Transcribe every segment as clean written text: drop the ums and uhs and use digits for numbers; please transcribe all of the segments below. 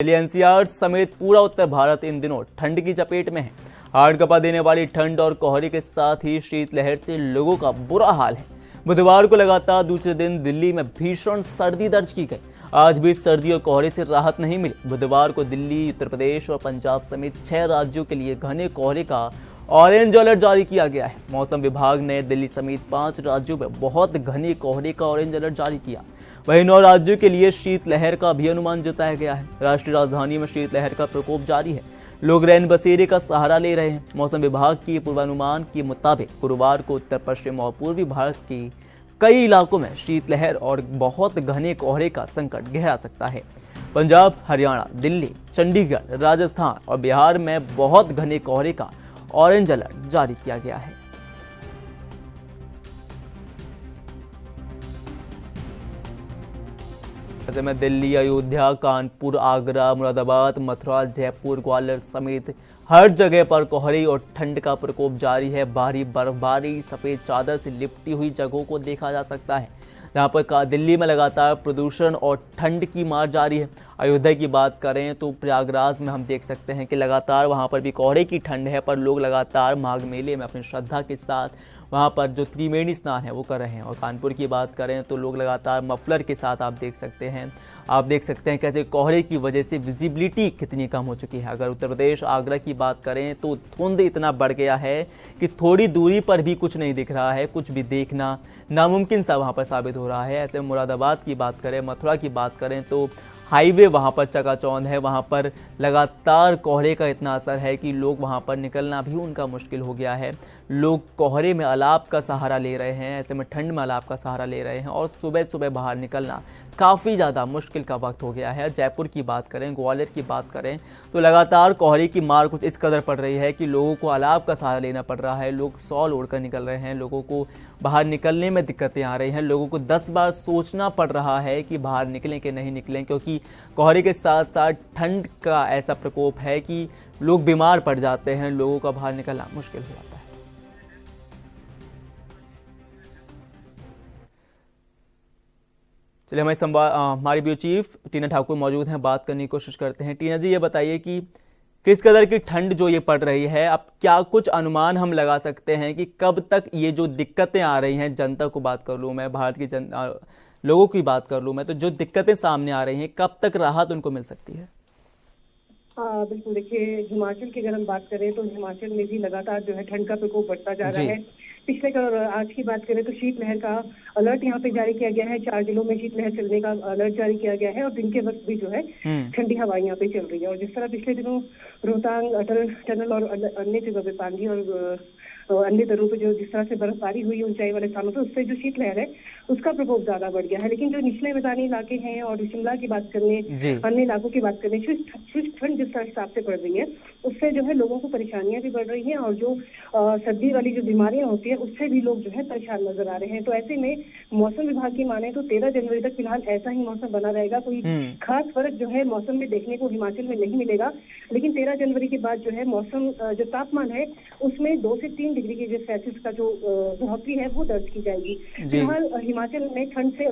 Delhi NCR समेत पूरा उत्तर भारत इन दिनों ठंड की चपेट में है। हाड़ कपा देने वाली ठंड और कोहरे के साथ ही शीतलहर से लोगों का बुरा हाल है। बुधवार को लगातार दूसरे दिन दिल्ली में भीषण सर्दी दर्ज की गई। आज भी सर्दी और कोहरे से राहत नहीं मिली। बुधवार को दिल्ली, उत्तर प्रदेश और पंजाब समेत 6 राज्यों के लिए घने कोहरे का ऑरेंज अलर्ट जारी किया गया है। मौसम विभाग ने दिल्ली समेत 5 राज्यों में बहुत घने कोहरे का ऑरेंज अलर्ट जारी किया। वहीं 9 राज्यों के लिए शीतलहर का भी अनुमान जताया गया है। राष्ट्रीय राजधानी में शीतलहर का प्रकोप जारी है। लोग रैन बसेरे का सहारा ले रहे हैं। मौसम विभाग के पूर्वानुमान के मुताबिक गुरुवार को उत्तर पश्चिम और पूर्वी भारत के कई इलाकों में शीतलहर और बहुत घने कोहरे का संकट गहरा सकता है। पंजाब, हरियाणा, दिल्ली, चंडीगढ़, राजस्थान और बिहार में बहुत घने कोहरे का ऑरेंज अलर्ट जारी किया गया है। ऐसे में दिल्ली, अयोध्या, कानपुर, आगरा, मुरादाबाद, मथुरा, जयपुर, ग्वालियर समेत हर जगह पर कोहरे और ठंड का प्रकोप जारी है। भारी बर्फबारी, सफेद चादर से लिपटी हुई जगहों को देखा जा सकता है। यहाँ पर दिल्ली में लगातार प्रदूषण और ठंड की मार जारी है। अयोध्या की बात करें तो प्रयागराज में हम देख सकते हैं कि लगातार वहाँ पर भी कोहरे की ठंड है, पर लोग लगातार माघ मेले में अपनी श्रद्धा के साथ वहाँ पर जो त्रिवेणी स्नान है वो कर रहे हैं। और कानपुर की बात करें तो लोग लगातार मफलर के साथ आप देख सकते हैं कैसे कोहरे की वजह से विजिबिलिटी कितनी कम हो चुकी है। अगर उत्तर प्रदेश, आगरा की बात करें तो धुंध इतना बढ़ गया है कि थोड़ी दूरी पर भी कुछ नहीं दिख रहा है, कुछ भी देखना नामुमकिन सा वहाँ पर साबित हो रहा है। ऐसे मुरादाबाद की बात करें, मथुरा की बात करें तो हाईवे वहाँ पर चकाचौंध है। वहाँ पर लगातार कोहरे का इतना असर है कि लोग वहाँ पर निकलना भी उनका मुश्किल हो गया है। लोग कोहरे में अलाव का सहारा ले रहे हैं, ऐसे में ठंड में अलाव का सहारा ले रहे हैं और सुबह सुबह बाहर निकलना काफ़ी ज़्यादा मुश्किल का वक्त हो गया है। जयपुर की बात करें, ग्वालियर की बात करें तो लगातार कोहरे की मार कुछ इस कदर पड़ रही है कि लोगों को अलाव का सहारा लेना पड़ रहा है। लोग शॉल ओढ़कर निकल रहे हैं, लोगों को बाहर निकलने में दिक्कतें आ रही हैं। लोगों को 10 बार सोचना पड़ रहा है कि बाहर निकलें कि नहीं निकलें, क्योंकि कोहरे के साथ साथ ठंड का ऐसा प्रकोप है कि लोग बीमार पड़ जाते हैं। लोगों का बाहर निकलना मुश्किल हो जाता है। चलिए, हमारी ब्यूरो चीफ टीना ठाकुर मौजूद हैं, बात करने की कोशिश करते हैं। टीना जी, ये बताइए कि किस कदर की ठंड जो ये पड़ रही है, अब क्या कुछ अनुमान हम लगा सकते हैं कि कब तक ये जो दिक्कतें आ रही हैं, जनता को बात कर लूँ मैं, भारत की लोगों की बात कर लूँ मैं, तो जो दिक्कतें सामने आ रही हैं कब तक राहत उनको मिल सकती है? बिल्कुल, देखिए हिमाचल की अगर हम बात करें तो हिमाचल में भी लगातार जो है ठंड का प्रकोप बढ़ता जा रहा है। पिछले कल और आज की बात करें तो शीतलहर का अलर्ट यहाँ पे जारी किया गया है। 4 जिलों में शीतलहर चलने का अलर्ट जारी किया गया है और दिन के वक्त भी जो है ठंडी हवाएं यहाँ पे चल रही है। और जिस तरह पिछले दिनों रोहतांग, अटल टनल और अन्य जगह पे पानी और अन्य दरों पर जो जिस तरह से बर्फबारी हुई ऊंचाई वाले स्थानों पर, उससे जो शीतलहर है उसका प्रकोप ज्यादा बढ़ गया है। लेकिन जो निचले मैदानी इलाके हैं और शिमला की बात करें, अन्य इलाकों की बात करें, शुष्क ठंड जिस हिसाब से पड़ रही है उससे जो है लोगों को परेशानियां भी बढ़ रही हैं और जो सर्दी वाली जो बीमारियां होती है उससे भी लोग जो है परेशान नजर आ रहे हैं। तो ऐसे में मौसम विभाग की माने तो 13 जनवरी तक फिलहाल ऐसा ही मौसम बना रहेगा। कोई खास फर्क जो है मौसम में देखने को हिमाचल में नहीं मिलेगा। लेकिन 13 जनवरी के बाद जो है मौसम जो तापमान है उसमें 2 से 3 डिग्री के जो सेल्सियस का जो बढ़ोतरी है वो दर्ज की जाएगी। फिलहाल हिमाचल में ठंड से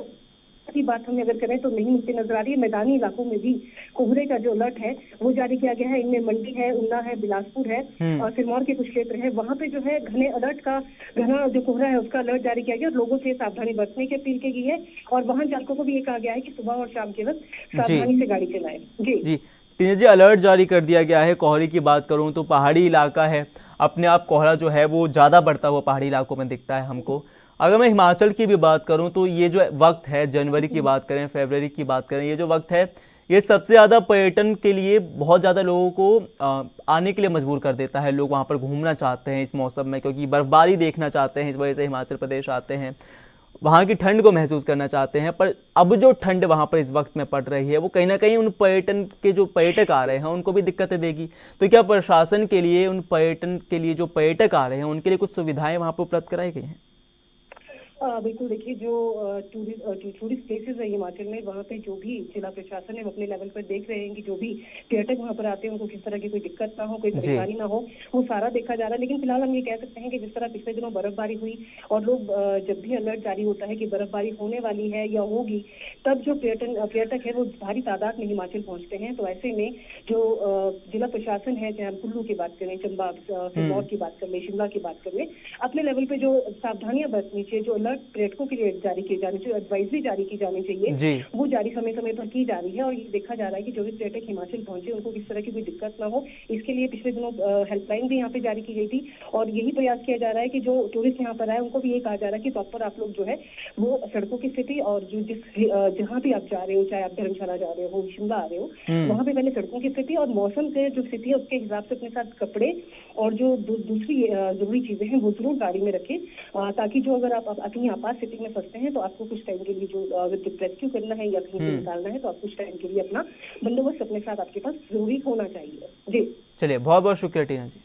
की बात हमें अगर करें तो नहीं मिलती नजर आ रही है। मैदानी इलाकों में भी कोहरे का जो अलर्ट है वो जारी किया गया है। इनमें मंडी है, ऊना है, बिलासपुर है और सिरमौर के कुछ क्षेत्र है। वहां पे जो है घना जो कोहरा है उसका अलर्ट जारी किया गया और लोगों से सावधानी बरतने की अपील की गई है। और वाहन चालकों को भी ये कहा गया है कि सुबह और शाम के वक्त सावधानी से गाड़ी चलाएं। जी टीना जी, अलर्ट जारी कर दिया गया है। कोहरे की बात करूं तो पहाड़ी इलाका है, अपने आप कोहरा जो है वो ज़्यादा बढ़ता हुआ पहाड़ी इलाकों में दिखता है हमको। अगर मैं हिमाचल की भी बात करूं तो ये जो वक्त है, जनवरी की बात करें, फरवरी की बात करें, ये जो वक्त है ये सबसे ज़्यादा पर्यटन के लिए बहुत ज़्यादा लोगों को आने के लिए मजबूर कर देता है। लोग वहाँ पर घूमना चाहते हैं इस मौसम में, क्योंकि बर्फबारी देखना चाहते हैं। इस वजह से हिमाचल प्रदेश आते हैं, वहाँ की ठंड को महसूस करना चाहते हैं। पर अब जो ठंड वहाँ पर इस वक्त में पड़ रही है वो कहीं ना कहीं उन पर्यटन के जो पर्यटक आ रहे हैं उनको भी दिक्कतें देगी। तो क्या प्रशासन के लिए उन पर्यटन के लिए जो पर्यटक आ रहे हैं उनके लिए कुछ सुविधाएं वहाँ पर उपलब्ध कराई गई हैं? बिल्कुल देखिए, जो टूरिस्ट प्लेसेस है हिमाचल में, वहाँ पे जो भी जिला प्रशासन है वो अपने लेवल पर देख रहे हैं कि जो भी पर्यटक वहाँ पर आते हैं उनको किस तरह की कोई दिक्कत ना हो, कोई जी। परेशानी ना हो, वो सारा देखा जा रहा है। लेकिन फिलहाल हम ये कह सकते हैं कि जिस तरह पिछले दिनों बर्फबारी हुई और लोग जब भी अलर्ट जारी होता है कि बर्फबारी होने वाली है या होगी, तब जो पर्यटक है वो भारी तादाद में हिमाचल पहुंचते हैं। तो ऐसे में जो जिला प्रशासन है, चाहे हम कुल्लू की बात करें, चंबा, सिरमौर की बात कर ले, शिमला की बात कर ले, अपने लेवल पे जो सावधानियां बरतनी चाहिए, जो अलर्ट पर्यटकों के लिए जारी किए जाने चाहिए, एडवाइजरी जारी की जानी चाहिए, जी। वो जारी समय समय पर की जा रही है। और ये देखा जा रहा है कि जो भी पर्यटक हिमाचल पहुंचे उनको किस तरह की कोई दिक्कत ना हो, इसके लिए पिछले दिनों हेल्पलाइन भी यहाँ पे जारी की गई थी। और यही प्रयास किया जा रहा है कि जो टूरिस्ट यहाँ पर आए उनको भी ये कहा जा रहा है कि प्रॉपर आप लोग जो है वो सड़कों की स्थिति और जो जहाँ भी आप जा रहे हो, चाहे आप धर्मशाला जा रहे हो, शिमला आ रहे हो, वहाँ पे पहले सड़कों की स्थिति और मौसम के जो स्थिति है उसके हिसाब से अपने साथ कपड़े और जो दूसरी जरूरी चीजें हैं वो जरूर गाड़ी में रखें, ताकि जो अगर आप अपनी आपात स्थिति में फंसते हैं तो आपको कुछ टाइम के लिए जो अगर रेस्क्यू करना है या कहीं से निकालना है तो आप कुछ टाइम के लिए अपना बंदोबस्त अपने साथ आपके पास जरूरी होना चाहिए। जी चलिए, बहुत बहुत शुक्रिया टीना जी।